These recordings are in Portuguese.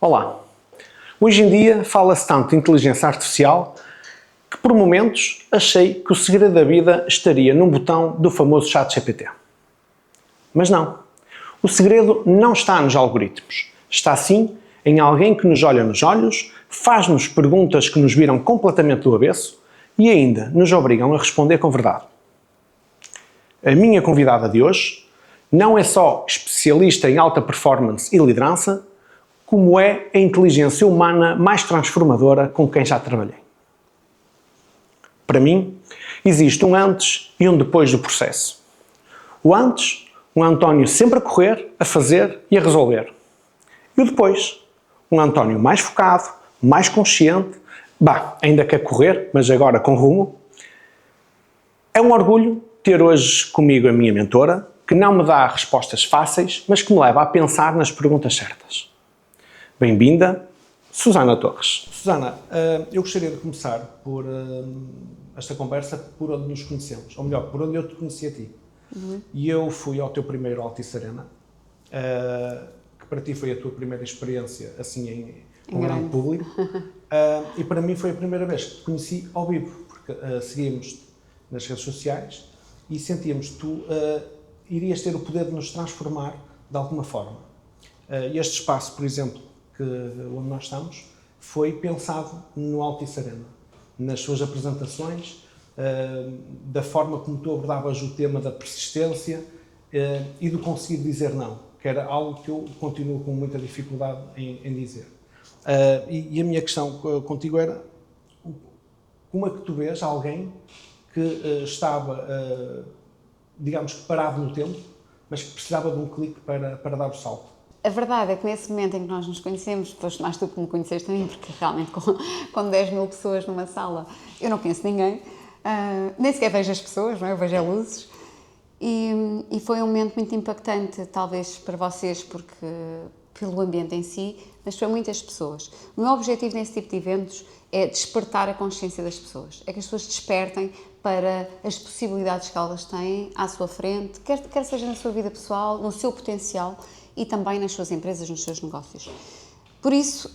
Olá! Hoje em dia fala-se tanto de inteligência artificial que por momentos achei que o segredo da vida estaria num botão do famoso ChatGPT. Mas não. O segredo não está nos algoritmos. Está sim em alguém que nos olha nos olhos, faz-nos perguntas que nos viram completamente do avesso e ainda nos obrigam a responder com verdade. A minha convidada de hoje não é só especialista em alta performance e liderança, como é a inteligência humana mais transformadora com quem já trabalhei. Para mim, existe um antes e um depois do processo. O antes, um António sempre a correr, a fazer e a resolver. E o depois, um António mais focado, mais consciente, ainda que a correr, mas agora com rumo. É um orgulho ter hoje comigo a minha mentora, que não me dá respostas fáceis, mas que me leva a pensar nas perguntas certas. Bem-vinda, Susana Torres. Susana, eu gostaria de começar por esta conversa por onde nos conhecemos, ou melhor, por onde eu te conheci a ti. E eu fui ao teu primeiro Altice Arena, que para ti foi a tua primeira experiência assim em grande público, e para mim foi a primeira vez que te conheci ao vivo, porque seguíamos nas redes sociais e sentíamos que tu irias ter o poder de nos transformar de alguma forma. Este espaço, por exemplo, onde nós estamos, foi pensado no Altice Arena, nas suas apresentações, da forma como tu abordavas o tema da persistência e do conseguir dizer não, que era algo que eu continuo com muita dificuldade em dizer. E a minha questão contigo era, como é que tu vês alguém que estava, digamos que parado no tempo, mas que precisava de um clique para dar o salto? A verdade é que nesse momento em que nós nos conhecemos, foste mais tu que me conheceste também, porque realmente com 10 mil pessoas numa sala eu não conheço ninguém, nem sequer vejo as pessoas, não é? Eu vejo as luzes, e foi um momento muito impactante, talvez para vocês, porque pelo ambiente em si, mas para muitas pessoas. O meu objetivo nesse tipo de eventos é despertar a consciência das pessoas, é que as pessoas despertem para as possibilidades que elas têm à sua frente, quer seja na sua vida pessoal, no seu potencial, e também nas suas empresas, nos seus negócios. Por isso,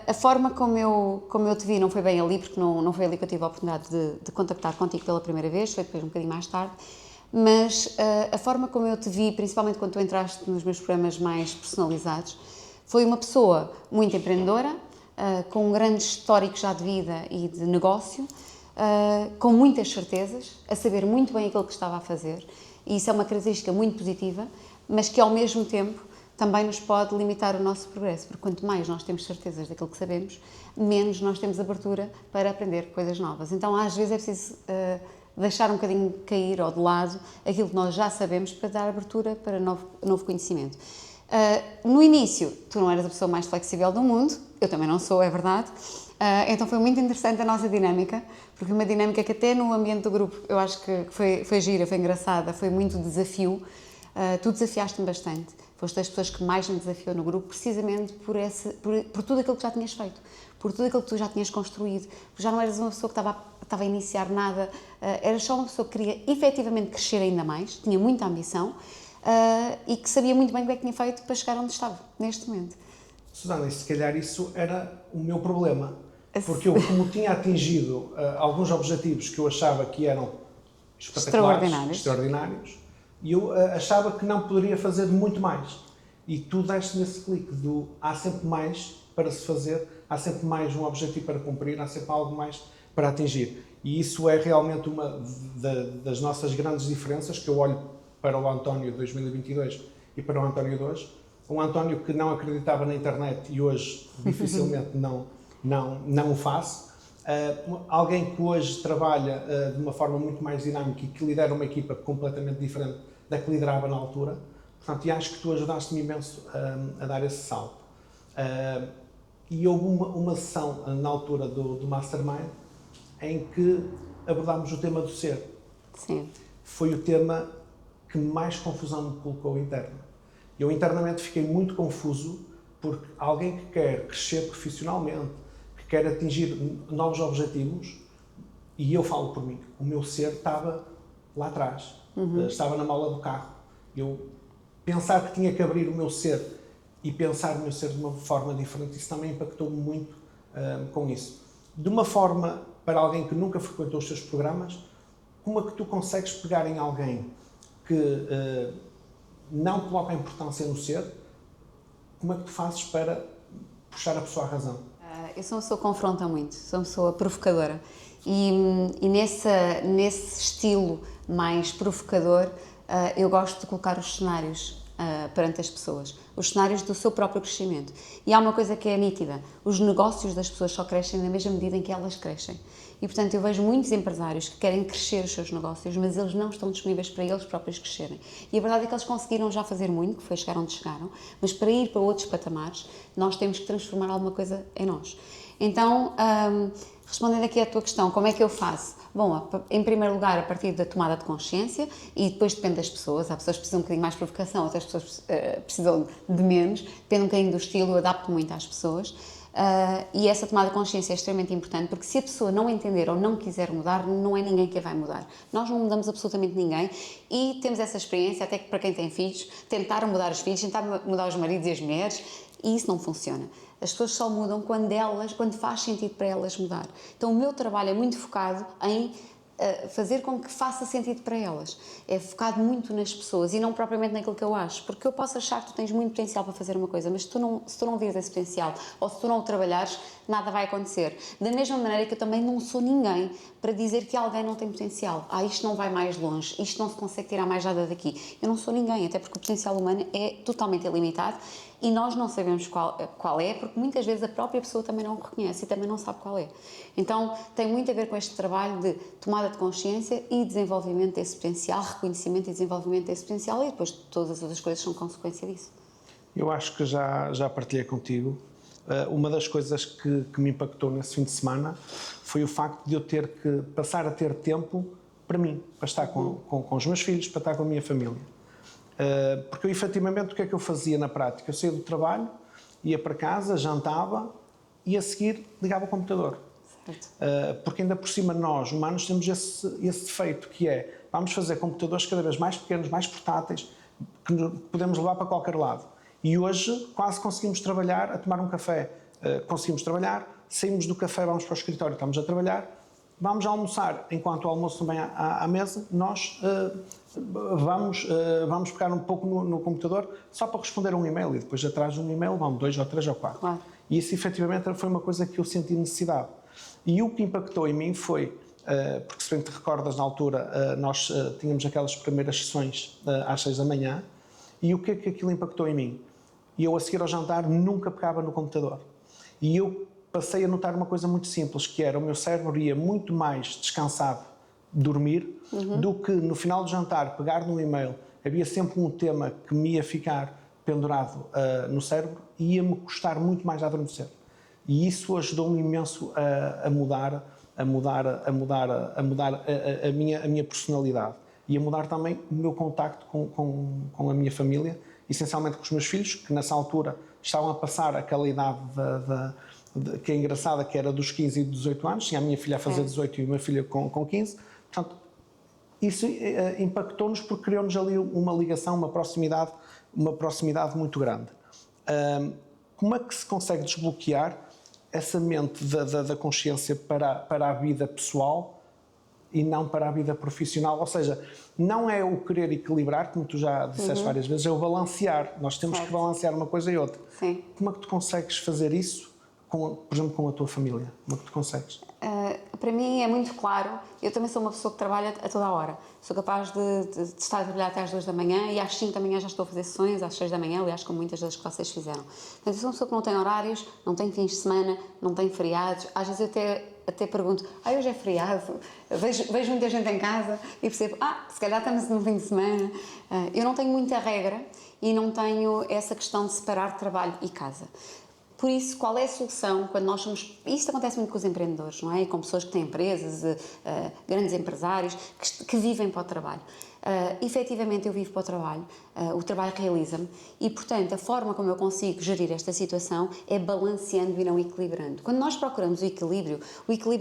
a forma como eu te vi não foi bem ali, porque não foi ali que eu tive a oportunidade de contactar contigo pela primeira vez, foi depois um bocadinho mais tarde, mas a forma como eu te vi, principalmente quando tu entraste nos meus programas mais personalizados, foi uma pessoa muito empreendedora, com um grande histórico já de vida e de negócio, com muitas certezas, a saber muito bem aquilo que estava a fazer, e isso é uma característica muito positiva, mas que ao mesmo tempo também nos pode limitar o nosso progresso, porque quanto mais nós temos certezas daquilo que sabemos, menos nós temos abertura para aprender coisas novas. Então às vezes é preciso deixar um bocadinho cair ou de lado aquilo que nós já sabemos para dar abertura para novo conhecimento. No início, tu não eras a pessoa mais flexível do mundo, eu também não sou, é verdade, então foi muito interessante a nossa dinâmica, porque uma dinâmica que até no ambiente do grupo eu acho que foi gira, foi engraçada, foi muito desafio. Tu desafiaste-me bastante, foste das pessoas que mais me desafiou no grupo, precisamente por tudo aquilo que já tinhas feito, por tudo aquilo que tu já tinhas construído, porque já não eras uma pessoa que estava a iniciar nada, eras só uma pessoa que queria efetivamente crescer ainda mais, tinha muita ambição e que sabia muito bem o que é que tinha feito para chegar onde estava, neste momento. Susana, e se calhar isso era o meu problema, porque eu, como tinha atingido alguns objetivos que eu achava que eram extraordinários, e eu achava que não poderia fazer muito mais. E tu deste-me esse clique do há sempre mais para se fazer, há sempre mais um objetivo para cumprir, há sempre algo mais para atingir. E isso é realmente uma das nossas grandes diferenças, que eu olho para o António de 2022 e para o António de hoje. Um António que não acreditava na internet e hoje dificilmente não o faz. Alguém que hoje trabalha de uma forma muito mais dinâmica e que lidera uma equipa completamente diferente da que liderava na altura. Portanto, e acho que tu ajudaste-me imenso a dar esse salto. E houve uma sessão na altura do Mastermind em que abordámos o tema do ser. Sim. Foi o tema que mais confusão me colocou interna. Eu internamente fiquei muito confuso porque alguém que quer crescer profissionalmente, que quer atingir novos objetivos, e eu falo por mim, o meu ser estava lá atrás, estava na mala do carro. Eu pensar que tinha que abrir o meu ser e pensar no meu ser de uma forma diferente, isso também impactou-me muito com isso. De uma forma, para alguém que nunca frequentou os teus programas, como é que tu consegues pegar em alguém que não coloca a importância no ser, como é que tu fazes para puxar a pessoa à razão? Eu sou uma pessoa que confronta muito, sou uma pessoa provocadora e nesse estilo mais provocador eu gosto de colocar os cenários perante as pessoas, os cenários do seu próprio crescimento. E há uma coisa que é nítida, os negócios das pessoas só crescem na mesma medida em que elas crescem. E, portanto, eu vejo muitos empresários que querem crescer os seus negócios, mas eles não estão disponíveis para eles próprios crescerem. E a verdade é que eles conseguiram já fazer muito, que foi chegar onde chegaram, mas para ir para outros patamares, nós temos que transformar alguma coisa em nós. Então, respondendo aqui à tua questão, como é que eu faço? Bom, em primeiro lugar, a partir da tomada de consciência, e depois depende das pessoas. Há pessoas que precisam um bocadinho mais de provocação, outras pessoas precisam de menos, depende um bocadinho do estilo, eu adapto muito às pessoas. E essa tomada de consciência é extremamente importante, porque se a pessoa não entender ou não quiser mudar, não é ninguém que a vai mudar. Nós não mudamos absolutamente ninguém e temos essa experiência, até que para quem tem filhos, tentaram mudar os filhos, tentaram mudar os maridos e as mulheres, e isso não funciona. As pessoas só mudam quando faz sentido para elas mudar. Então o meu trabalho é muito focado em fazer com que faça sentido para elas. É focado muito nas pessoas e não propriamente naquilo que eu acho, porque eu posso achar que tu tens muito potencial para fazer uma coisa, mas se tu não vês esse potencial ou se tu não o trabalhares, nada vai acontecer. Da mesma maneira que eu também não sou ninguém para dizer que alguém não tem potencial. Isto não vai mais longe, isto não se consegue tirar mais nada daqui. Eu não sou ninguém, até porque o potencial humano é totalmente ilimitado e nós não sabemos qual é, porque muitas vezes a própria pessoa também não o reconhece e também não sabe qual é. Então tem muito a ver com este trabalho de tomada de consciência e desenvolvimento desse potencial, reconhecimento e desenvolvimento desse potencial, e depois todas as outras coisas são consequência disso. Eu acho que já partilhei contigo. Uma das coisas que me impactou nesse fim de semana foi o facto de eu ter que passar a ter tempo para mim, para estar com os meus filhos, para estar com a minha família. Porque eu, efetivamente, o que é que eu fazia na prática? Eu saía do trabalho, ia para casa, jantava e a seguir ligava o computador. Porque ainda por cima nós, humanos, temos esse defeito que é, vamos fazer computadores cada vez mais pequenos, mais portáteis, que podemos levar para qualquer lado. E hoje quase conseguimos trabalhar a tomar um café. Conseguimos trabalhar, saímos do café, vamos para o escritório, estamos a trabalhar, vamos almoçar, enquanto o almoço também à mesa, nós vamos pegar um pouco no computador só para responder a um e-mail, e depois atrás de um e-mail vão 2 ou 3 ou 4. Claro. E isso efetivamente foi uma coisa que eu senti necessidade. E o que impactou em mim foi, porque se bem te recordas, na altura nós tínhamos aquelas primeiras sessões às 6 da manhã, e o que é que aquilo impactou em mim? E eu, a seguir ao jantar, nunca pegava no computador. E eu passei a notar uma coisa muito simples, que era o meu cérebro ia muito mais descansado dormir do que no final do jantar pegar no e-mail. Havia sempre um tema que me ia ficar pendurado no cérebro e ia-me custar muito mais a adormecer. E isso ajudou-me imenso a mudar a minha personalidade e a mudar também o meu contacto com a minha família, essencialmente com os meus filhos, que nessa altura estavam a passar aquela idade que é engraçada, que era dos 15 e dos 18 anos. Tinha a minha filha a fazer 18 e uma filha com 15. Portanto, isso impactou-nos porque criou-nos ali uma ligação, uma proximidade muito grande. Como é que se consegue desbloquear essa mente da consciência para a vida pessoal e não para a vida profissional? Ou seja, não é o querer equilibrar, como tu já disseste várias vezes, é o balancear. Nós temos que balancear uma coisa e outra. Sim. Como é que tu consegues fazer isso, por exemplo, com a tua família? Como é que tu consegues? Para mim é muito claro, eu também sou uma pessoa que trabalha a toda a hora. Sou capaz de estar a trabalhar até às 2 da manhã e às 5 da manhã já estou a fazer sessões, às 6 da manhã, aliás, como muitas das que vocês fizeram. Portanto, eu sou uma pessoa que não tem horários, não tem fins de semana, não tem feriados. Às vezes eu até pergunto, hoje é feriado? Vejo muita gente em casa e percebo, se calhar estamos no fim de semana. Eu não tenho muita regra e não tenho essa questão de separar trabalho e casa. Por isso, qual é a solução quando nós somos... Isto acontece muito com os empreendedores, não é? E com pessoas que têm empresas, grandes empresários, que vivem para o trabalho. Efetivamente, eu vivo para o trabalho realiza-me e, portanto, a forma como eu consigo gerir esta situação é balanceando e não equilibrando. Quando nós procuramos o equilíbrio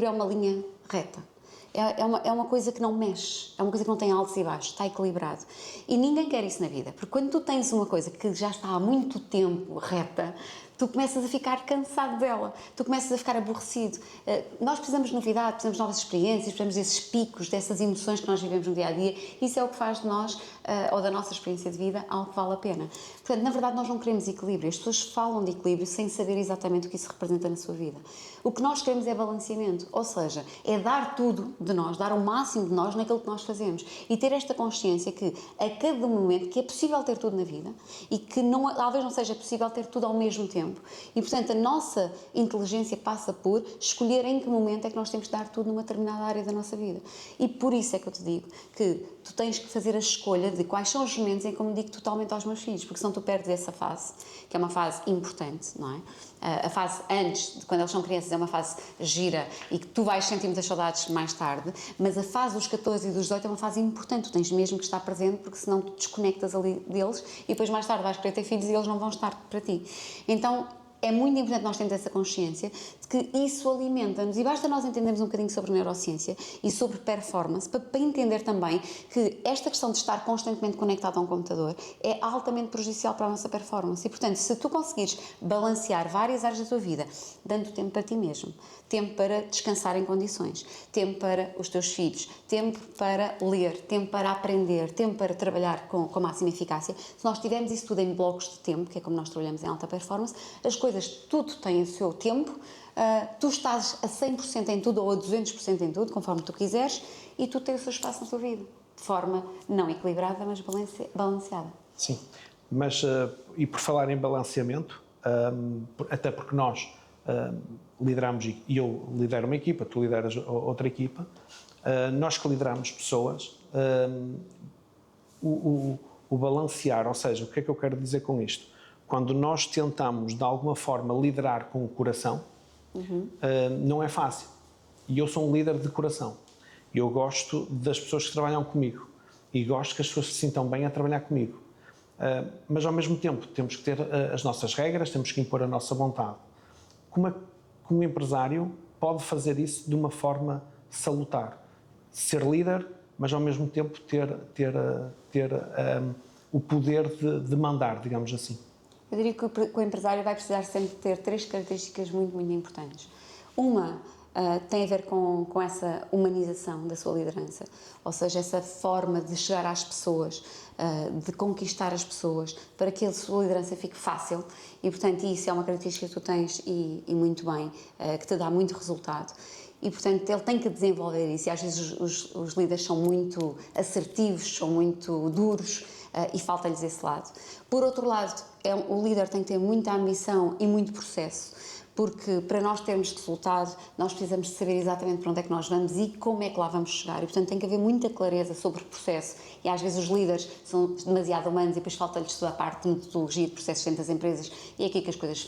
é uma linha reta. É uma coisa que não mexe, é uma coisa que não tem altos e baixos, está equilibrado. E ninguém quer isso na vida, porque quando tu tens uma coisa que já está há muito tempo reta, tu começas a ficar cansado dela, tu começas a ficar aborrecido. Nós precisamos de novidade, precisamos de novas experiências, precisamos desses picos, dessas emoções que nós vivemos no dia-a-dia. Isso é o que faz de nós, ou da nossa experiência de vida, algo que vale a pena. Portanto, na verdade, nós não queremos equilíbrio. As pessoas falam de equilíbrio sem saber exatamente o que isso representa na sua vida. O que nós queremos é balanceamento, ou seja, é dar tudo de nós, dar o máximo de nós naquilo que nós fazemos e ter esta consciência que a cada momento que é possível ter tudo na vida e que talvez não seja possível ter tudo ao mesmo tempo. E, portanto, a nossa inteligência passa por escolher em que momento é que nós temos que dar tudo numa determinada área da nossa vida. E por isso é que eu te digo que tu tens que fazer a escolha de quais são os momentos em que eu me digo totalmente aos meus filhos, porque senão tu perdes essa fase, que é uma fase importante, não é? A fase antes, de quando eles são crianças, é uma fase gira e que tu vais sentir muitas saudades mais tarde, mas a fase dos 14 e dos 18 é uma fase importante, tu tens mesmo que estar presente, porque senão tu desconectas ali deles e depois mais tarde vais querer ter filhos e eles não vão estar para ti. Então, é muito importante nós termos essa consciência de que isso alimenta-nos e basta nós entendermos um bocadinho sobre neurociência e sobre performance para entender também que esta questão de estar constantemente conectado a um computador é altamente prejudicial para a nossa performance e, portanto, se tu conseguires balancear várias áreas da tua vida, dando tempo para ti mesmo, tempo para descansar em condições, tempo para os teus filhos, tempo para ler, tempo para aprender, tempo para trabalhar com máxima eficácia, se nós tivermos isso tudo em blocos de tempo, que é como nós trabalhamos em alta performance, as coisas, tudo tem o seu tempo, tu estás a 100% em tudo ou a 200% em tudo, conforme tu quiseres, e tu tens o seu espaço na tua vida, de forma não equilibrada, mas balanceada. Sim, mas e por falar em balanceamento, até porque nós lideramos, e eu lidero uma equipa, tu lideras outra equipa, nós que lideramos pessoas, o balancear, ou seja, o que é que eu quero dizer com isto? Quando nós tentamos, de alguma forma, liderar com o coração, não é fácil. E eu sou um líder de coração. Eu gosto das pessoas que trabalham comigo e gosto que as pessoas se sintam bem a trabalhar comigo. Mas, ao mesmo tempo, temos que ter as nossas regras, temos que impor a nossa vontade. Como um empresário pode fazer isso de uma forma salutar? Ser líder, mas, ao mesmo tempo, ter o poder de mandar, digamos assim. Eu diria que o empresário vai precisar sempre ter 3 características muito, muito importantes. Uma tem a ver com essa humanização da sua liderança, ou seja, essa forma de chegar às pessoas, de conquistar as pessoas, para que a sua liderança fique fácil e, portanto, isso é uma característica que tu tens e muito bem, que te dá muito resultado. E, portanto, ele tem que desenvolver isso e às vezes os líderes são muito assertivos, são muito duros e falta-lhes esse lado. Por outro lado, o líder tem que ter muita ambição e muito processo, porque para nós termos resultado, nós precisamos de saber exatamente para onde é que nós vamos e como é que lá vamos chegar. E, portanto, tem que haver muita clareza sobre o processo. E às vezes os líderes são demasiado humanos e depois falta-lhes toda a parte de metodologia de processos dentro das empresas e é aqui que as coisas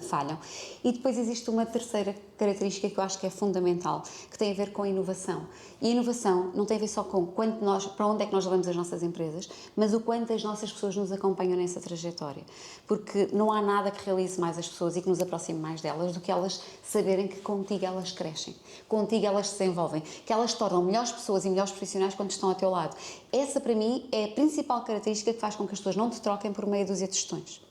falham. E depois existe uma terceira característica que eu acho que é fundamental, que tem a ver com a inovação. E a inovação não tem a ver só com para onde é que nós levamos as nossas empresas, mas o quanto as nossas pessoas nos acompanham nessa trajetória. Porque não há nada que realize mais as pessoas e que nos aproxime mais delas do que elas saberem que contigo elas crescem, contigo elas se desenvolvem, que elas se tornam melhores pessoas e melhores profissionais quando estão ao teu lado. Essa, para mim, é a principal característica que faz com que as pessoas não te troquem por meia dúzia de tostões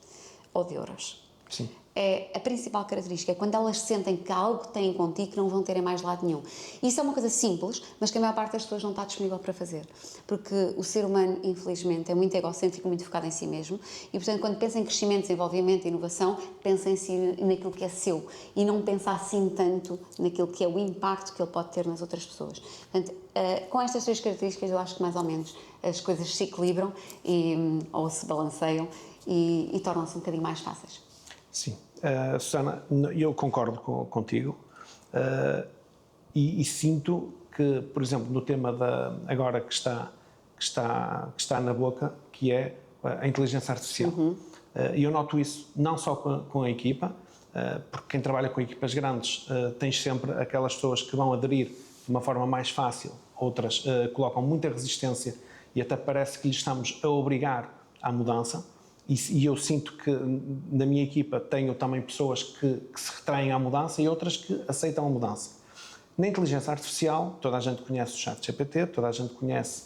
ou de euros. Sim. É a principal característica, é quando elas sentem que há algo que têm contigo que não vão ter em mais lado nenhum. Isso é uma coisa simples, mas que a maior parte das pessoas não está disponível para fazer, porque o ser humano, infelizmente, é muito egocêntrico, muito focado em si mesmo, e, portanto, quando pensa em crescimento, desenvolvimento e inovação, pensa em si, naquilo que é seu, e não pensa assim tanto naquilo que é o impacto que ele pode ter nas outras pessoas. Portanto, com estas 3 características, eu acho que mais ou menos as coisas se equilibram ou se balanceiam e tornam-se um bocadinho mais fáceis. Sim, Susana, eu concordo contigo e sinto que, por exemplo, no tema agora que está na boca, que é a inteligência artificial. E eu noto isso não só com a equipa, porque quem trabalha com equipas grandes tens sempre aquelas pessoas que vão aderir de uma forma mais fácil, outras colocam muita resistência e até parece que lhes estamos a obrigar à mudança. E eu sinto que na minha equipa tenho também pessoas que se retraem à mudança e outras que aceitam a mudança. Na inteligência artificial, toda a gente conhece o ChatGPT, toda a gente conhece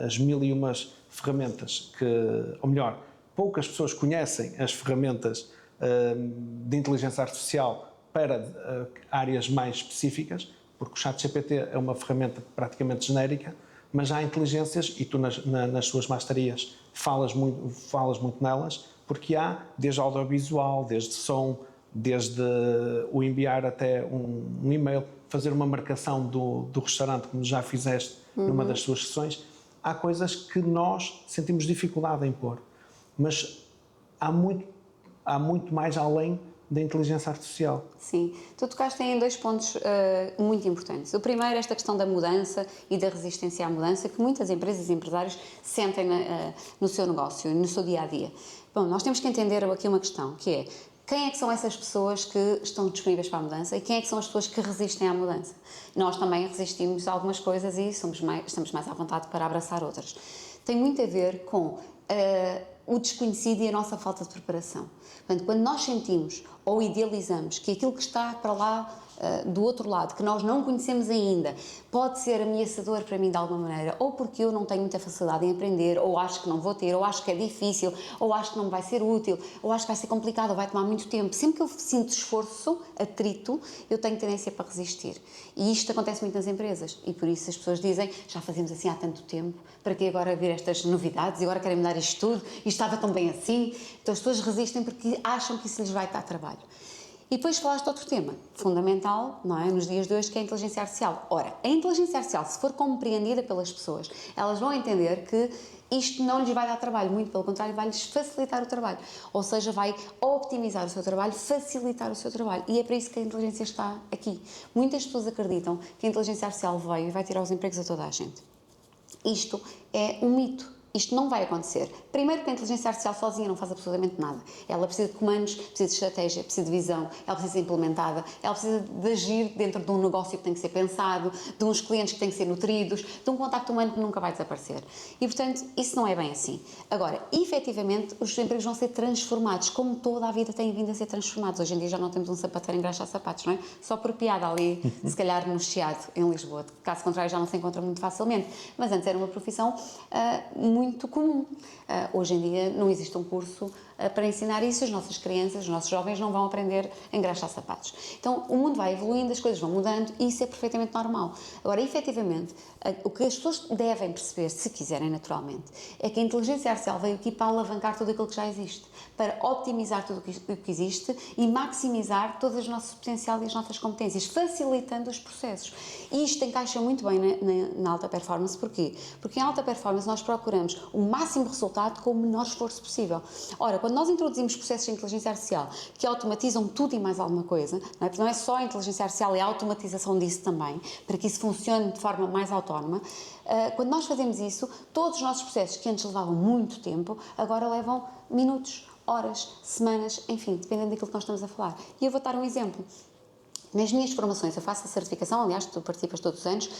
as mil e umas ferramentas ou melhor, poucas pessoas conhecem as ferramentas de inteligência artificial para áreas mais específicas, porque o ChatGPT é uma ferramenta praticamente genérica, mas há inteligências, e tu nas suas masterias falas muito nelas, porque há desde audiovisual, desde som, desde o enviar até um e-mail, fazer uma marcação do restaurante, como já fizeste numa das suas sessões. Há coisas que nós sentimos dificuldade em pôr, mas há muito mais além da inteligência artificial. Sim, tu tocaste em dois pontos muito importantes. O primeiro é esta questão da mudança e da resistência à mudança que muitas empresas e empresários sentem no seu negócio e no seu dia-a-dia. Bom, nós temos que entender aqui uma questão, que é: quem é que são essas pessoas que estão disponíveis para a mudança e quem é que são as pessoas que resistem à mudança? Nós também resistimos a algumas coisas e estamos mais à vontade para abraçar outras. Tem muito a ver com o desconhecido e a nossa falta de preparação. Portanto, quando nós sentimos ou idealizamos que aquilo que está para lá do outro lado, que nós não conhecemos ainda, pode ser ameaçador para mim de alguma maneira, ou porque eu não tenho muita facilidade em aprender, ou acho que não vou ter, ou acho que é difícil, ou acho que não me vai ser útil, ou acho que vai ser complicado, ou vai tomar muito tempo. Sempre que eu sinto esforço, atrito, eu tenho tendência para resistir. E isto acontece muito nas empresas, e por isso as pessoas dizem: já fazemos assim há tanto tempo, para que agora vir estas novidades, e agora querem mudar isto tudo, e estava tão bem assim. Então as pessoas resistem porque acham que isso lhes vai dar trabalho. E depois falaste de outro tema fundamental, não é, nos dias de hoje, que é a inteligência artificial. Ora, a inteligência artificial, se for compreendida pelas pessoas, elas vão entender que isto não lhes vai dar trabalho, muito pelo contrário, vai-lhes facilitar o trabalho. Ou seja, vai optimizar o seu trabalho, facilitar o seu trabalho. E é para isso que a inteligência está aqui. Muitas pessoas acreditam que a inteligência artificial veio e vai tirar os empregos a toda a gente. Isto é um mito. Isto não vai acontecer. Primeiro, porque a inteligência artificial sozinha não faz absolutamente nada. Ela precisa de comandos, precisa de estratégia, precisa de visão, ela precisa de ser implementada, ela precisa de agir dentro de um negócio que tem que ser pensado, de uns clientes que têm que ser nutridos, de um contacto humano que nunca vai desaparecer. E, portanto, isso não é bem assim. Agora, efetivamente, os empregos vão ser transformados, como toda a vida tem vindo a ser transformados. Hoje em dia já não temos um sapateiro a engraxar sapatos, não é? Só por piada ali, se calhar no Chiado, em Lisboa. Caso contrário, já não se encontra muito facilmente. Mas antes era uma profissão muito comum. Hoje em dia não existe um curso para ensinar isso, as nossas crianças, os nossos jovens não vão aprender a engraxar sapatos. Então o mundo vai evoluindo, as coisas vão mudando e isso é perfeitamente normal. Agora, efetivamente, o que as pessoas devem perceber, se quiserem naturalmente, é que a inteligência artificial veio aqui para alavancar tudo aquilo que já existe, para optimizar tudo o que existe e maximizar todo o nosso potencial e as nossas competências, facilitando os processos. E isto encaixa muito bem na alta performance. Porquê? Porque em alta performance nós procuramos o máximo resultado com o menor esforço possível. Ora, quando nós introduzimos processos de inteligência artificial que automatizam tudo e mais alguma coisa, não é? Porque não é só a inteligência artificial, é a automatização disso também, para que isso funcione de forma mais autónoma. Quando nós fazemos isso, todos os nossos processos que antes levavam muito tempo, agora levam minutos, horas, semanas, enfim, dependendo daquilo que nós estamos a falar. E eu vou dar um exemplo. Nas minhas formações, eu faço a certificação, aliás, tu participas todos os anos,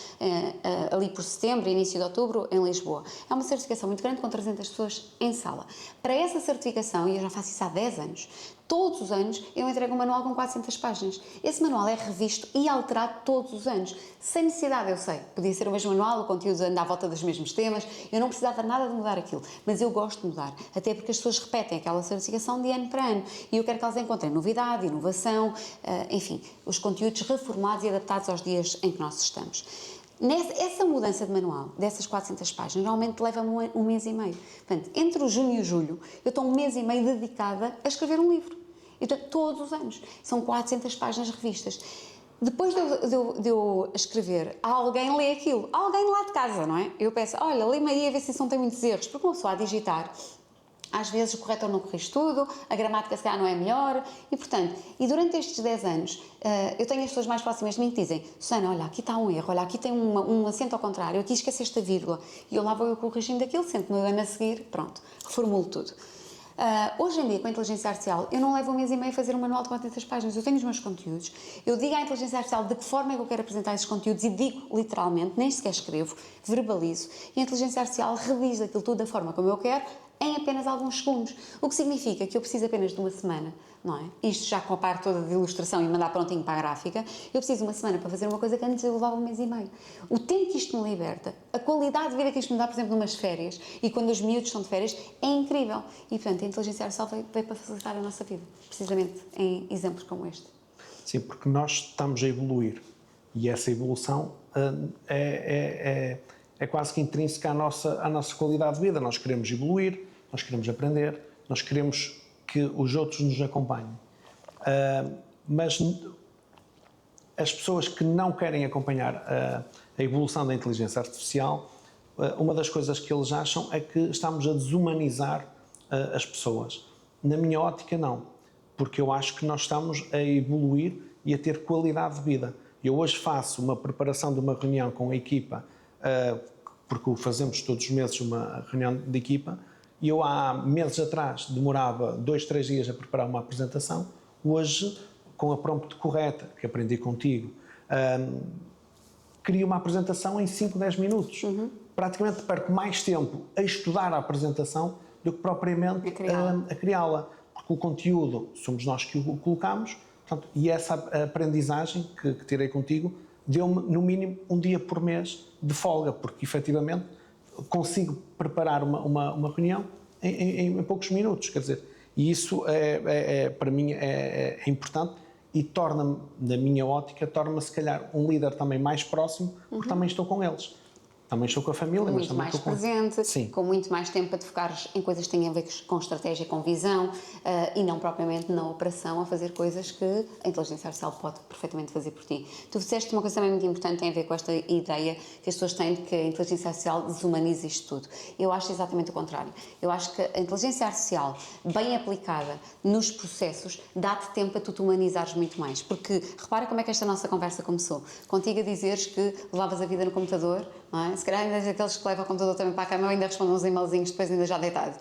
ali por setembro, início de outubro, em Lisboa. É uma certificação muito grande, com 300 pessoas em sala. Para essa certificação, e eu já faço isso há 10 anos, todos os anos eu entrego um manual com 400 páginas. Esse manual é revisto e alterado todos os anos, sem necessidade, eu sei. Podia ser o mesmo manual, o conteúdo anda à volta dos mesmos temas, eu não precisava nada de mudar aquilo, mas eu gosto de mudar, até porque as pessoas repetem aquela certificação de ano para ano, e eu quero que elas encontrem novidade, inovação, enfim, os conteúdos reformados e adaptados aos dias em que nós estamos. Essa mudança de manual, dessas 400 páginas, normalmente leva-me um mês e meio. Portanto, entre o junho e o julho, eu estou um mês e meio dedicada a escrever um livro. Então, todos os anos. São 400 páginas revistas. Depois de eu escrever, alguém lê aquilo. Alguém lá de casa, não é? Eu peço: olha, lê-me aí a ver se isso não tem muitos erros. Porque uma pessoa a digitar, às vezes o corretor não corrige tudo, a gramática se calhar não é melhor, e portanto, e durante estes 10 anos, eu tenho as pessoas mais próximas de mim que dizem: Susana, olha, aqui está um erro, olha, aqui tem um acento ao contrário, aqui esqueceste a vírgula, e eu lá vou corrigindo aquilo, sento-me no ano a seguir, pronto, reformulo tudo. Hoje em dia, com a inteligência artificial, eu não levo um mês e meio a fazer um manual de 400 páginas, eu tenho os meus conteúdos, eu digo à inteligência artificial de que forma é que eu quero apresentar esses conteúdos e digo literalmente, nem sequer escrevo, verbalizo, e a inteligência artificial redige aquilo tudo da forma como eu quero, em apenas alguns segundos. O que significa que eu preciso apenas de uma semana, não é? Isto já com a parte toda de ilustração e mandar prontinho para a gráfica, eu preciso de uma semana para fazer uma coisa que antes eu levava 1 mês e meio. O tempo que isto me liberta, a qualidade de vida que isto me dá, por exemplo, numas férias, e quando os miúdos estão de férias, é incrível. E, portanto, a inteligência artificial veio para facilitar a nossa vida, precisamente em exemplos como este. Sim, porque nós estamos a evoluir e essa evolução é quase que intrínseca à nossa qualidade de vida. Nós queremos evoluir, nós queremos aprender, nós queremos que os outros nos acompanhem. Mas as pessoas que não querem acompanhar a evolução da inteligência artificial, uma das coisas que eles acham é que estamos a desumanizar as pessoas. Na minha ótica, não, porque eu acho que nós estamos a evoluir e a ter qualidade de vida. Eu hoje faço uma preparação de uma reunião com a equipa, porque fazemos todos os meses uma reunião de equipa, e eu há meses atrás demorava 2, 3 dias a preparar uma apresentação. Hoje, com a prompt correta, que aprendi contigo, crio uma apresentação em 5, 10 minutos. Praticamente perco mais tempo a estudar a apresentação do que propriamente a criá-la. Porque o conteúdo somos nós que o colocamos, portanto, e essa aprendizagem que tirei contigo deu-me no mínimo um dia por mês de folga, porque efetivamente consigo preparar uma reunião em poucos minutos, quer dizer, e isso para mim é importante e torna-me, na minha ótica, torna-me se calhar um líder também mais próximo, porque também estou com eles. Também estou com a família, mas muito também mais estou presente, Sim. com muito mais tempo para te focares em coisas que têm a ver com estratégia, com visão, e não propriamente na operação a fazer coisas que a inteligência artificial pode perfeitamente fazer por ti. Tu disseste uma coisa também muito importante, tem a ver com esta ideia que as pessoas têm de que a inteligência artificial desumaniza isto tudo. Eu acho exatamente o contrário. Eu acho que a inteligência artificial, bem aplicada nos processos, dá-te tempo a tu te humanizares muito mais. Porque repara como é que esta nossa conversa começou. Contigo a dizeres que levavas a vida no computador, não é? Se calhar ainda és daqueles que levam o computador também para a cama, eu ainda respondo uns e-mailzinhos depois ainda já deitado.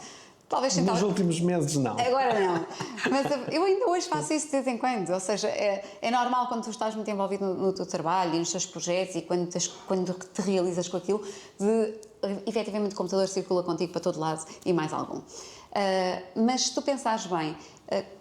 Talvez Nos últimos meses não. Agora não. Mas eu ainda hoje faço isso de vez em quando. Ou seja, é normal quando tu estás muito envolvido no teu trabalho e nos teus projetos e quando te realizas com aquilo, efetivamente o computador circula contigo para todo lado e mais algum. Mas se tu pensares bem,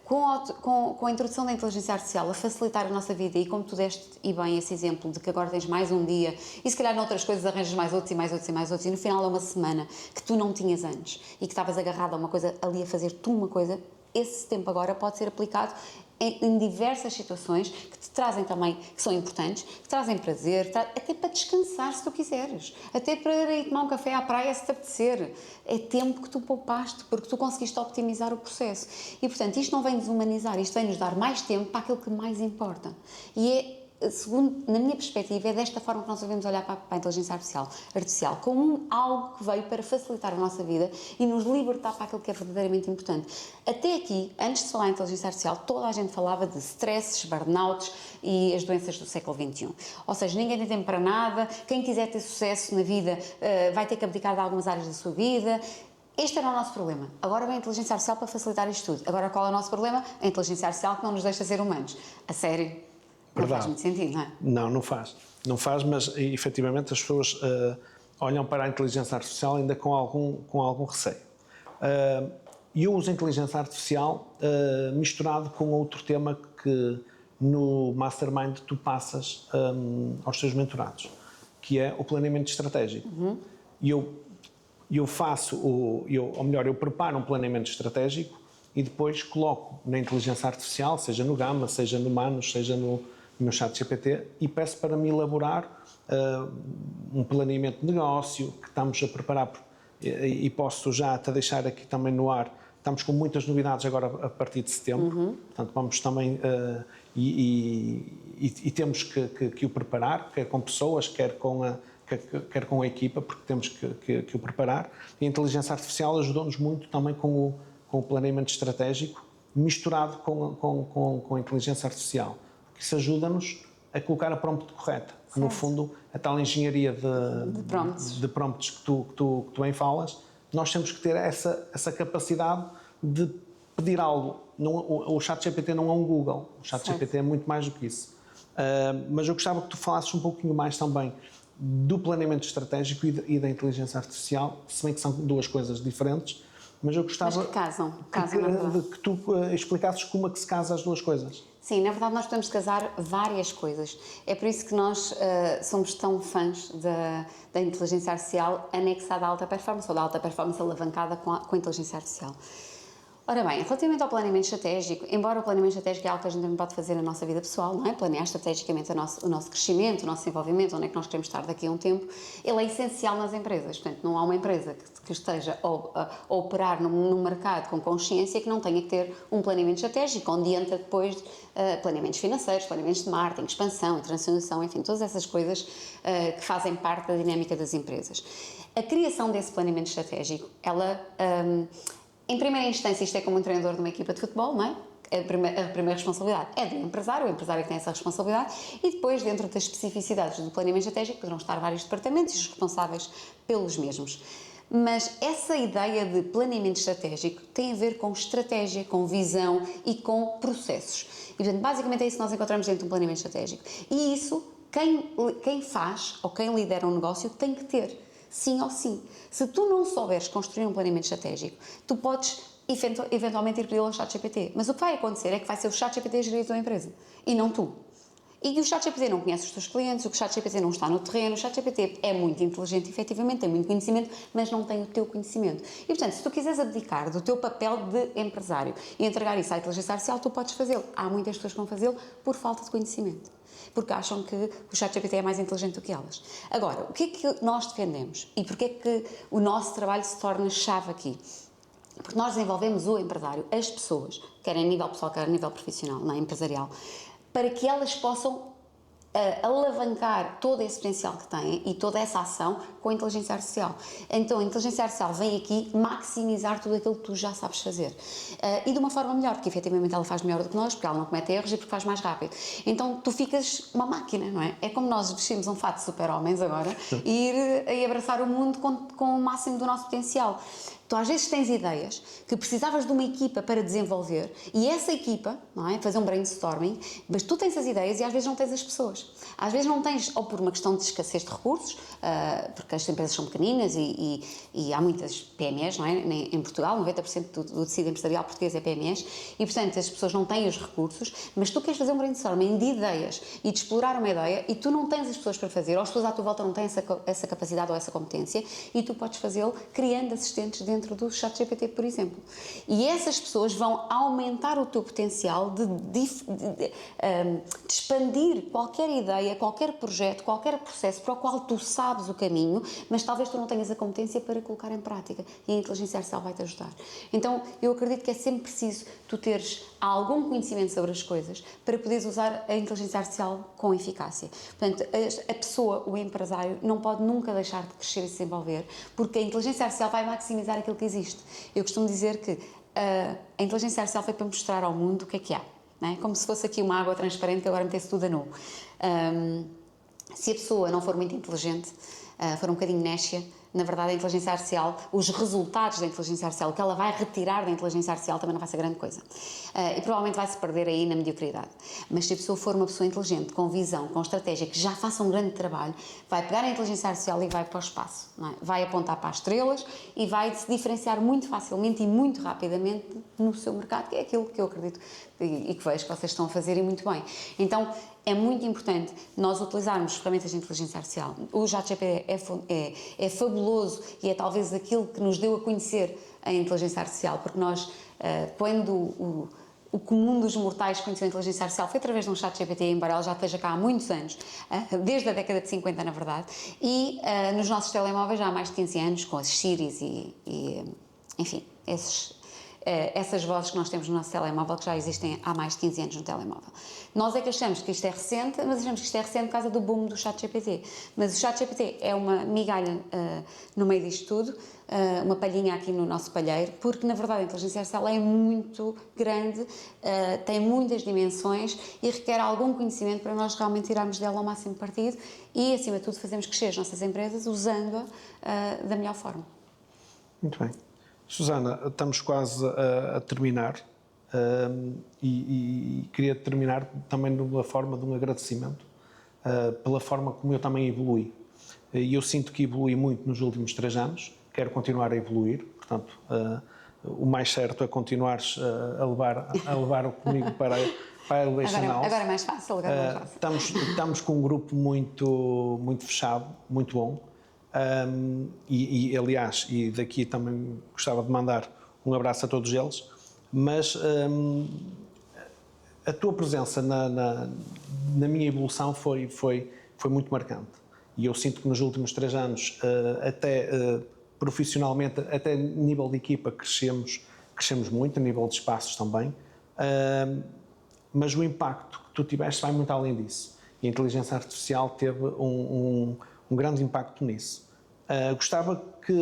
com a introdução da inteligência artificial a facilitar a nossa vida, e como tu deste e bem esse exemplo de que agora tens mais um dia e se calhar noutras coisas arranjas mais outros e mais outros e mais outros, e no final é uma semana que tu não tinhas antes e que estavas agarrado a uma coisa ali a fazer tu uma coisa, esse tempo agora pode ser aplicado em diversas situações que te trazem também, que são importantes, que trazem prazer, até para descansar se tu quiseres, até para ir tomar um café à praia se te apetecer. É tempo que tu poupaste porque tu conseguiste optimizar o processo. E, portanto, isto não vem desumanizar, isto vem nos dar mais tempo para aquilo que mais importa. E segundo, na minha perspectiva, é desta forma que nós devemos olhar para a inteligência artificial como algo que veio para facilitar a nossa vida e nos libertar para aquilo que é verdadeiramente importante. Até aqui, antes de falar em inteligência artificial, toda a gente falava de stresses, burnouts e as doenças do século XXI. Ou seja, ninguém tem tempo para nada, quem quiser ter sucesso na vida vai ter que abdicar de algumas áreas da sua vida. Este era o nosso problema. Agora vem a inteligência artificial para facilitar isto tudo. Agora qual é o nosso problema? A inteligência artificial que não nos deixa ser humanos. A sério? Não faz muito sentido, não é? Não faz. Não faz, mas efetivamente as pessoas olham para a inteligência artificial ainda com algum receio. E eu uso a inteligência artificial misturado com outro tema que no Mastermind tu passas aos teus mentorados, que é o planeamento estratégico. E eu faço, ou melhor, eu preparo um planeamento estratégico e depois coloco na inteligência artificial, seja no Gamma, seja no Manus, seja no ChatGPT, e peço para me elaborar um planeamento de negócio que estamos a preparar, e posso já até deixar aqui também no ar, estamos com muitas novidades agora a partir de setembro, portanto vamos também, e temos que o preparar, quer com pessoas, quer com a equipa, porque temos que o preparar, e a inteligência artificial ajudou-nos muito também com o planeamento estratégico, misturado com a inteligência artificial. Isso ajuda-nos a colocar a prompt correta. Certo. No fundo, a tal engenharia de prompts que tu bem falas, nós temos que ter essa capacidade de pedir algo. O ChatGPT não é um Google, o ChatGPT é muito mais do que isso. Mas eu gostava que tu falasses um pouquinho mais também do planeamento estratégico e da inteligência artificial, se bem que são duas coisas diferentes, Mas eu gostava Mas que casam na verdade. que tu explicasses como é que se casa as duas coisas. Sim, na verdade nós podemos casar várias coisas. É por isso que nós somos tão fãs da inteligência artificial anexada à alta performance, ou da alta performance alavancada com a inteligência artificial. Ora bem, relativamente ao planeamento estratégico, embora o planeamento estratégico é algo que a gente também pode fazer na nossa vida pessoal, não é? Planear estrategicamente o nosso crescimento, o nosso desenvolvimento, onde é que nós queremos estar daqui a um tempo, ele é essencial nas empresas. Portanto, não há uma empresa que esteja a operar num mercado com consciência que não tenha que ter um planeamento estratégico, onde entra depois planeamentos financeiros, planeamentos de marketing, expansão, internacionalização, enfim, todas essas coisas que fazem parte da dinâmica das empresas. A criação desse planeamento estratégico, ela... em primeira instância, isto é como um treinador de uma equipa de futebol, não é? A primeira responsabilidade é do empresário, o empresário é que tem essa responsabilidade, e depois, dentro das especificidades do planeamento estratégico, poderão estar vários departamentos e os responsáveis pelos mesmos. Mas essa ideia de planeamento estratégico tem a ver com estratégia, com visão e com processos. E, portanto, basicamente é isso que nós encontramos dentro de um planeamento estratégico. E isso, quem faz ou quem lidera um negócio tem que ter. Sim ou sim. Se tu não souberes construir um planeamento estratégico, tu podes eventualmente ir pedi-lo ao ChatGPT. Mas o que vai acontecer é que vai ser o ChatGPT a gerir a tua empresa e não tu. E que o ChatGPT não conhece os teus clientes, o ChatGPT não está no terreno, o ChatGPT é muito inteligente, efetivamente, tem muito conhecimento, mas não tem o teu conhecimento. E, portanto, se tu quiseres abdicar do teu papel de empresário e entregar isso à inteligência artificial, tu podes fazê-lo. Há muitas pessoas que vão fazê-lo por falta de conhecimento, porque acham que o ChatGPT é mais inteligente do que elas. Agora, o que é que nós defendemos? E porquê é que o nosso trabalho se torna chave aqui? Porque nós desenvolvemos o empresário, as pessoas, quer a nível pessoal, quer a nível profissional, não é, empresarial, para que elas possam alavancar todo esse potencial que têm e toda essa ação com a inteligência artificial. Então, a inteligência artificial vem aqui maximizar tudo aquilo que tu já sabes fazer. E de uma forma melhor, porque efetivamente ela faz melhor do que nós, porque ela não comete erros e porque faz mais rápido. Então, tu ficas uma máquina, não é? É como nós vestimos um fato de super-homens agora e ir abraçar o mundo com o máximo do nosso potencial. Tu às vezes tens ideias que precisavas de uma equipa para desenvolver e essa equipa, não é? Fazer um brainstorming, mas tu tens as ideias e às vezes não tens as pessoas. Às vezes não tens, ou por uma questão de escassez de recursos, porque as empresas são pequeninas e há muitas PMEs, não é? Em Portugal, 90% do tecido empresarial português é PMEs e, portanto, as pessoas não têm os recursos, mas tu queres fazer um brainstorming de ideias e de explorar uma ideia e tu não tens as pessoas para fazer, ou as pessoas à tua volta não têm essa capacidade ou essa competência e tu podes fazê-lo criando assistentes dentro do ChatGPT, por exemplo. E essas pessoas vão aumentar o teu potencial de expandir qualquer ideia, qualquer projeto, qualquer processo para o qual tu sabes o caminho, mas talvez tu não tenhas a competência para colocar em prática e a inteligência artificial vai-te ajudar. Então, eu acredito que é sempre preciso tu teres algum conhecimento sobre as coisas para poderes usar a inteligência artificial com eficácia. Portanto, a pessoa, o empresário, não pode nunca deixar de crescer e se desenvolver, porque a inteligência artificial vai maximizar aquilo que existe. Eu costumo dizer que a inteligência artificial foi para mostrar ao mundo o que há, não é? Como se fosse aqui uma água transparente que agora metesse tudo a nu. Se a pessoa não for muito inteligente, for um bocadinho nécia, na verdade a inteligência artificial, os resultados da inteligência artificial, o que ela vai retirar da inteligência artificial também não vai ser grande coisa. E provavelmente vai se perder aí na mediocridade. Mas se a pessoa for uma pessoa inteligente, com visão, com estratégia, que já faça um grande trabalho, vai pegar a inteligência artificial e vai para o espaço, não é? Vai apontar para as estrelas e vai se diferenciar muito facilmente e muito rapidamente no seu mercado, que é aquilo que eu acredito e que vejo que vocês estão a fazer e muito bem. Então, é muito importante nós utilizarmos ferramentas de inteligência artificial. O ChatGPT é fabuloso e é talvez aquilo que nos deu a conhecer a inteligência artificial, porque nós, quando o comum dos mortais conheceu a inteligência artificial foi através de um ChatGPT, embora ela já esteja cá há muitos anos, desde a década de 50, na verdade, e nos nossos telemóveis já há mais de 15 anos, com as Siris enfim, essas vozes que nós temos no nosso telemóvel, que já existem há mais de 15 anos no telemóvel. Nós é que achamos que isto é recente, mas achamos que isto é recente por causa do boom do ChatGPT. Mas o ChatGPT é uma migalha no meio disto tudo, uma palhinha aqui no nosso palheiro, porque na verdade a inteligência artificial é muito grande, tem muitas dimensões e requer algum conhecimento para nós realmente tirarmos dela ao máximo partido e, acima de tudo, fazermos crescer as nossas empresas usando-a da melhor forma. Muito bem. Susana, estamos quase a terminar e queria terminar também de uma forma de um agradecimento pela forma como eu também evolui. E eu sinto que evolui muito nos últimos 3 anos, quero continuar a evoluir, portanto, o mais certo é continuares a levar comigo para a Elevation House. Agora é mais fácil, agora é mais fácil. Estamos com um grupo muito fechado, muito bom, aliás, e daqui também gostava de mandar um abraço a todos eles, mas a tua presença na minha evolução foi muito marcante, e eu sinto que nos últimos 3 anos, até profissionalmente, até nível de equipa, crescemos muito, a nível de espaços também, mas o impacto que tu tiveste vai muito além disso, e a inteligência artificial teve um grande impacto nisso. Gostava que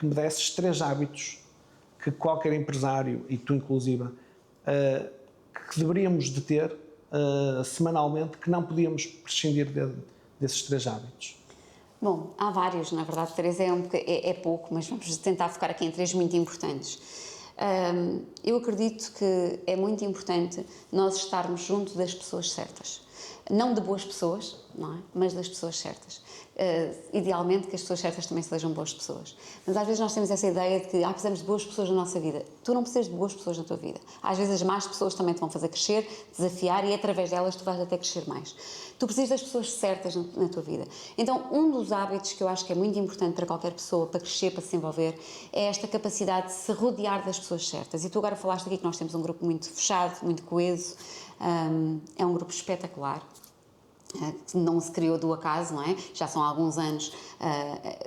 me desses 3 hábitos que qualquer empresário, e tu inclusive, que deveríamos de ter semanalmente, que não podíamos prescindir desses 3 hábitos. Bom, há vários, na verdade 3 é pouco, mas vamos tentar focar aqui em 3 muito importantes. Eu acredito que é muito importante nós estarmos junto das pessoas certas. Não de boas pessoas, não é? Mas das pessoas certas. Idealmente que as pessoas certas também sejam boas pessoas. Mas às vezes nós temos essa ideia de que precisamos de boas pessoas na nossa vida. Tu não precisas de boas pessoas na tua vida. Às vezes as más pessoas também te vão fazer crescer, desafiar, e através delas tu vais até crescer mais. Tu precisas das pessoas certas na tua vida. Então, um dos hábitos que eu acho que é muito importante para qualquer pessoa, para crescer, para se desenvolver, é esta capacidade de se rodear das pessoas certas. E tu agora falaste aqui que nós temos um grupo muito fechado, muito coeso, é um grupo espetacular, que não se criou do acaso, não é? Já são há alguns anos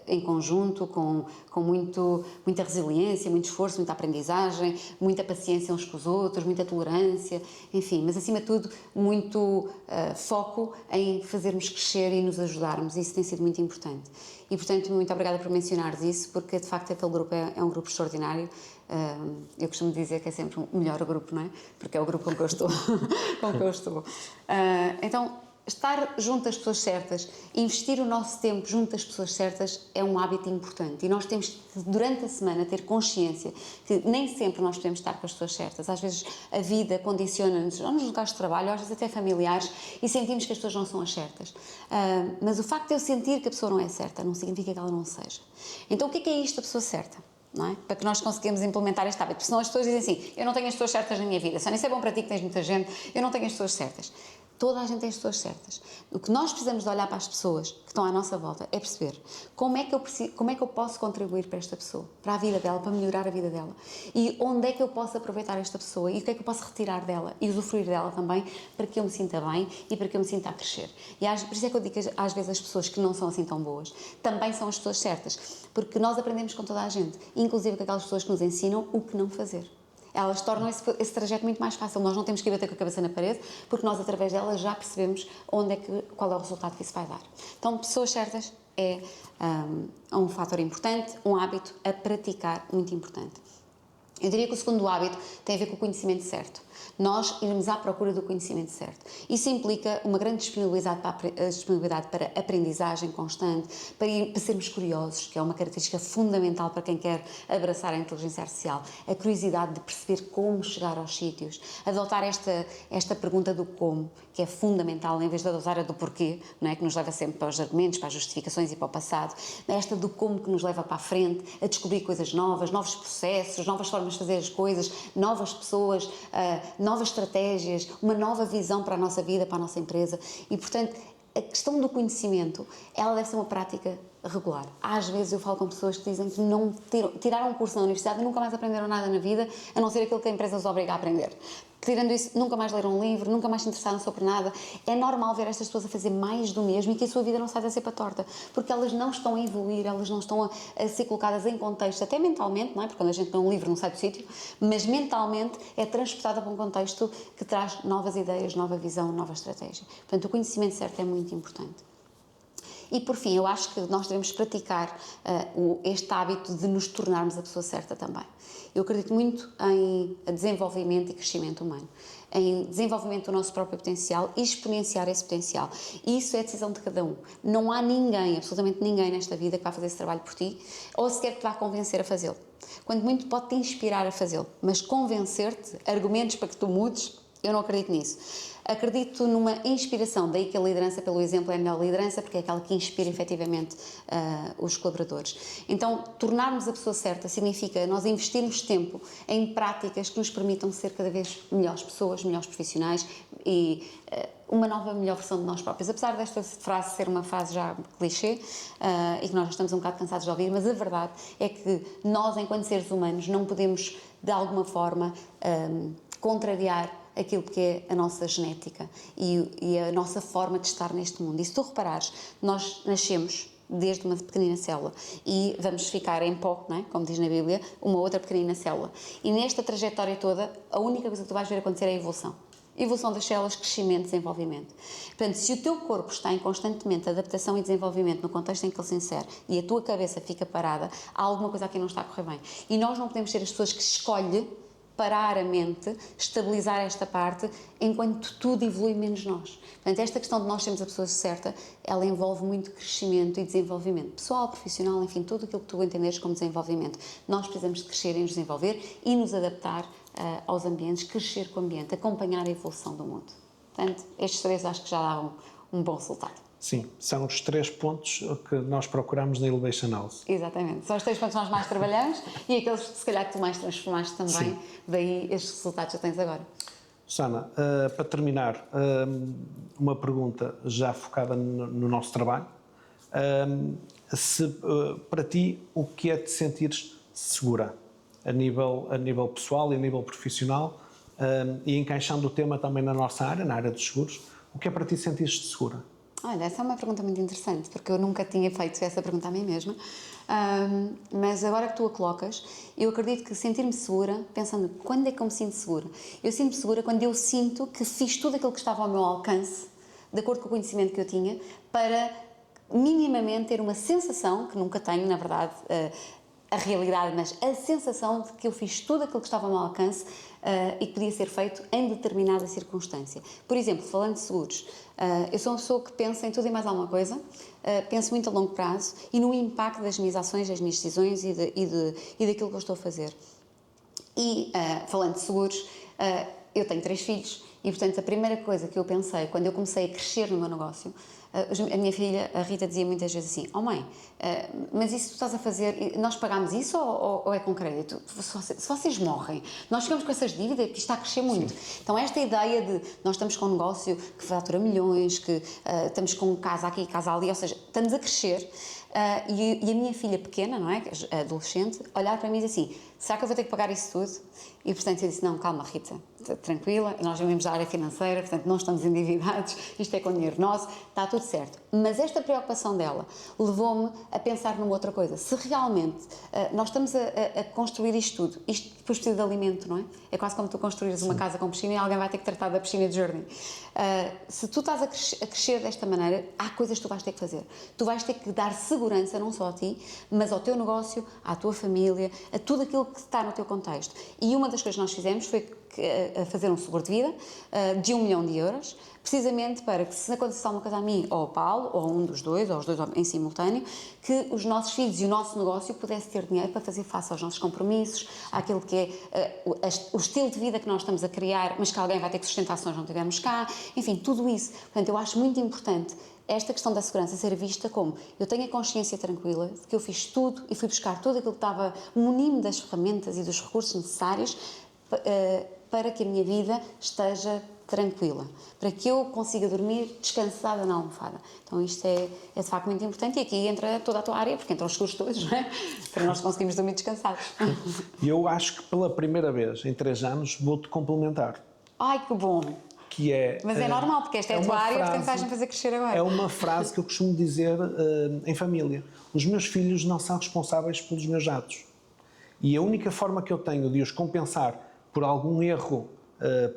em conjunto, com muita resiliência, muito esforço, muita aprendizagem, muita paciência uns com os outros, muita tolerância, enfim, mas acima de tudo muito foco em fazermos crescer e nos ajudarmos. Isso tem sido muito importante. E portanto, muito obrigada por mencionares isso, porque de facto aquele grupo é um grupo extraordinário. Eu costumo dizer que é sempre o melhor grupo, não é? Porque é o grupo com que eu estou. Então, estar junto das pessoas certas, investir o nosso tempo junto das pessoas certas é um hábito importante, e nós temos que, durante a semana, ter consciência que nem sempre nós podemos estar com as pessoas certas. Às vezes a vida condiciona-nos, ou nos lugares de trabalho, ou às vezes até familiares, e sentimos que as pessoas não são as certas. Mas o facto de eu sentir que a pessoa não é certa não significa que ela não seja. Então o que é isto, a pessoa certa? Não é? Para que nós conseguimos implementar este hábito, porque senão as pessoas dizem assim: eu não tenho as pessoas certas na minha vida, só nem sei bom para ti que tens muita gente, eu não tenho as pessoas certas. Toda a gente tem as pessoas certas. O que nós precisamos de olhar para as pessoas que estão à nossa volta é perceber como é que eu posso contribuir para esta pessoa, para a vida dela, para melhorar a vida dela, e onde é que eu posso aproveitar esta pessoa, e o que é que eu posso retirar dela e usufruir dela também, para que eu me sinta bem e para que eu me sinta a crescer. E por isso é que eu digo que às vezes as pessoas que não são assim tão boas também são as pessoas certas, porque nós aprendemos com toda a gente, inclusive com aquelas pessoas que nos ensinam o que não fazer. Elas tornam esse trajeto muito mais fácil. Nós não temos que ir bater com a cabeça na parede, porque nós, através delas, já percebemos qual é o resultado que isso vai dar. Então, pessoas certas é um fator importante, um hábito a praticar muito importante. Eu diria que o segundo hábito tem a ver com o conhecimento certo. Nós irmos à procura do conhecimento certo. Isso implica uma grande disponibilidade para aprendizagem constante, para sermos curiosos, que é uma característica fundamental para quem quer abraçar a inteligência artificial. A curiosidade de perceber como chegar aos sítios. Adotar esta pergunta do como, que é fundamental, em vez de adotar a do porquê, não é? Que nos leva sempre para os argumentos, para as justificações e para o passado. Esta do como que nos leva para a frente, a descobrir coisas novas, novos processos, novas formas de fazer as coisas, novas pessoas, novas estratégias, uma nova visão para a nossa vida, para a nossa empresa. E, portanto, a questão do conhecimento, ela deve ser uma prática regular. Às vezes eu falo com pessoas que dizem que não tiraram um curso na universidade e nunca mais aprenderam nada na vida, a não ser aquilo que a empresa os obriga a aprender. Tirando isso, nunca mais leram um livro, nunca mais se interessaram sobre nada. É normal ver estas pessoas a fazer mais do mesmo e que a sua vida não sai da cepa torta, porque elas não estão a evoluir, elas não estão a ser colocadas em contexto, até mentalmente, não é? Porque quando a gente lê um livro não sai do sítio, mas mentalmente é transportada para um contexto que traz novas ideias, nova visão, nova estratégia. Portanto, o conhecimento certo é muito importante. E, por fim, eu acho que nós devemos praticar este hábito de nos tornarmos a pessoa certa também. Eu acredito muito em desenvolvimento e crescimento humano, em desenvolvimento do nosso próprio potencial e exponenciar esse potencial. E isso é a decisão de cada um. Não há ninguém, absolutamente ninguém nesta vida que vá fazer esse trabalho por ti, ou sequer que te vá convencer a fazê-lo. Quando muito pode-te inspirar a fazê-lo, mas convencer-te, argumentos para que tu mudes, Eu não acredito nisso. Acredito numa inspiração, daí que a liderança pelo exemplo é a melhor liderança, porque é aquela que inspira efetivamente os colaboradores. Então, tornarmos a pessoa certa significa nós investirmos tempo em práticas que nos permitam ser cada vez melhores pessoas, melhores profissionais e uma nova, melhor versão de nós próprios. Apesar desta frase ser uma frase já clichê e que nós já estamos um bocado cansados de ouvir, mas a verdade é que nós, enquanto seres humanos, não podemos, de alguma forma, contrariar aquilo que é a nossa genética e a nossa forma de estar neste mundo. E se tu reparares, nós nascemos desde uma pequenina célula e vamos ficar em pó, não é? Como diz na Bíblia, uma outra pequenina célula. E nesta trajetória toda, a única coisa que tu vais ver acontecer é a evolução. Evolução das células, crescimento, desenvolvimento. Portanto, se o teu corpo está em constantemente adaptação e desenvolvimento no contexto em que ele se insere e a tua cabeça fica parada, há alguma coisa aqui que não está a correr bem. E nós não podemos ser as pessoas que escolhem parar a mente, estabilizar esta parte, enquanto tudo evolui menos nós. Portanto, esta questão de nós sermos a pessoa certa, ela envolve muito crescimento e desenvolvimento pessoal, profissional, enfim, tudo aquilo que tu entenderes como desenvolvimento. Nós precisamos de crescer e nos desenvolver e nos adaptar aos ambientes, crescer com o ambiente, acompanhar a evolução do mundo. Portanto, estes três acho que já dão um bom resultado. Sim, são os 3 pontos que nós procuramos na Elevation House. Exatamente, são os 3 pontos que nós mais trabalhamos e aqueles que se calhar que tu mais transformaste também, sim. Daí estes resultados que tens agora. Susana, para terminar, uma pergunta já focada no nosso trabalho. Para ti, o que é te sentires segura? A nível pessoal e a nível profissional, e encaixando o tema também na nossa área, na área dos seguros, o que é para ti sentir-te segura? Olha, essa é uma pergunta muito interessante, porque eu nunca tinha feito essa pergunta a mim mesma, mas agora que tu a colocas, eu acredito que sentir-me segura, pensando, quando é que eu me sinto segura? Eu sinto-me segura quando eu sinto que fiz tudo aquilo que estava ao meu alcance, de acordo com o conhecimento que eu tinha, para minimamente ter uma sensação, que nunca tenho, na verdade, a realidade, mas a sensação de que eu fiz tudo aquilo que estava ao meu alcance e que podia ser feito em determinada circunstância. Por exemplo, falando de seguros, eu sou uma pessoa que pensa em tudo e mais alguma coisa, penso muito a longo prazo e no impacto das minhas ações, das minhas decisões e daquilo que eu estou a fazer. E, falando de seguros, eu tenho 3 filhos e, portanto, a primeira coisa que eu pensei quando eu comecei a crescer no meu negócio, a minha filha, a Rita, dizia muitas vezes assim: oh mãe, mas isso tu estás a fazer, nós pagamos isso ou é com crédito? Se vocês morrem, nós ficamos com essas dívidas, porque isto está a crescer muito. Sim. Então esta ideia de nós estamos com um negócio que fatura milhões, que estamos com casa aqui, casa ali, ou seja, estamos a crescer, e a minha filha pequena, não é, adolescente, olhar para mim e dizer assim: será que eu vou ter que pagar isso tudo? E portanto eu disse: não, calma Rita, tranquila, nós vivemos da área financeira, portanto não estamos endividados, isto é com dinheiro nosso, está tudo certo. Mas esta preocupação dela levou-me a pensar numa outra coisa. Se realmente nós estamos a construir isto tudo, isto depois precisa de alimento, não é? É quase como tu construires uma casa com piscina e alguém vai ter que tratar da piscina de jardim. Se tu estás a crescer desta maneira, há coisas que tu vais ter que fazer. Tu vais ter que dar segurança não só a ti, mas ao teu negócio, à tua família, a tudo aquilo que está no teu contexto. E uma das coisas que nós fizemos foi fazer um seguro de vida de 1 milhão de euros, precisamente para que, se acontecesse alguma coisa a mim ou ao Paulo, ou a um dos dois, ou os dois em simultâneo, que os nossos filhos e o nosso negócio pudesse ter dinheiro para fazer face aos nossos compromissos, àquilo que é o estilo de vida que nós estamos a criar, mas que alguém vai ter que sustentar se nós não estivermos cá, enfim, tudo isso. Portanto, eu acho muito importante esta questão da segurança ser vista como: eu tenho a consciência tranquila de que eu fiz tudo e fui buscar tudo aquilo que estava, munir-me das ferramentas e dos recursos necessários para que a minha vida esteja tranquila, para que eu consiga dormir descansada na almofada. Então isto é de facto muito importante, e aqui entra toda a tua área, porque entram os seguros todos, não é? Para nós conseguirmos dormir descansados. E eu acho que pela primeira vez em 3 anos vou-te complementar. Ai, que bom! Que é, mas é normal, porque esta é a tua área, portanto vais-me fazer crescer agora. É uma frase que eu costumo dizer em família: os meus filhos não são responsáveis pelos meus atos. E a única forma que eu tenho de os compensar por algum erro,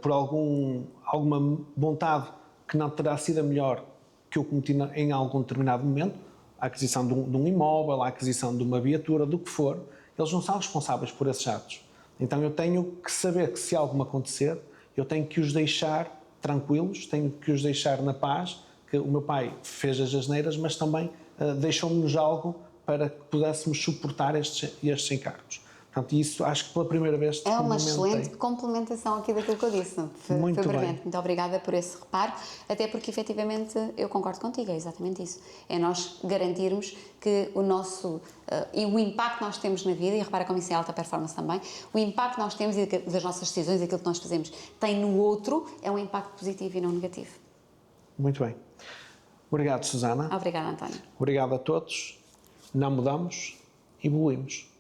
por alguma vontade que não terá sido a melhor que eu cometi em algum determinado momento, a aquisição de um imóvel, a aquisição de uma viatura, do que for, eles não são responsáveis por esses atos. Então eu tenho que saber que, se algo acontecer, eu tenho que os deixar tranquilos, tenho que os deixar na paz, que o meu pai fez as asneiras, mas também deixou-nos algo para que pudéssemos suportar estes encargos. Portanto, isso acho que pela primeira vez É uma experimentei. excelente complementação aqui daquilo que eu disse. Foi Muito brilhante. bem. Muito obrigada por esse reparo, até porque efetivamente eu concordo contigo, é exatamente isso. É nós garantirmos que o nosso e o impacto que nós temos na vida, e repara como isso é alta performance também, o impacto que nós temos e das nossas decisões, aquilo que nós fazemos, tem no outro, é um impacto positivo e não negativo. Muito bem. Obrigado, Susana. Obrigada, António. Obrigado a todos. Não mudamos, evoluímos.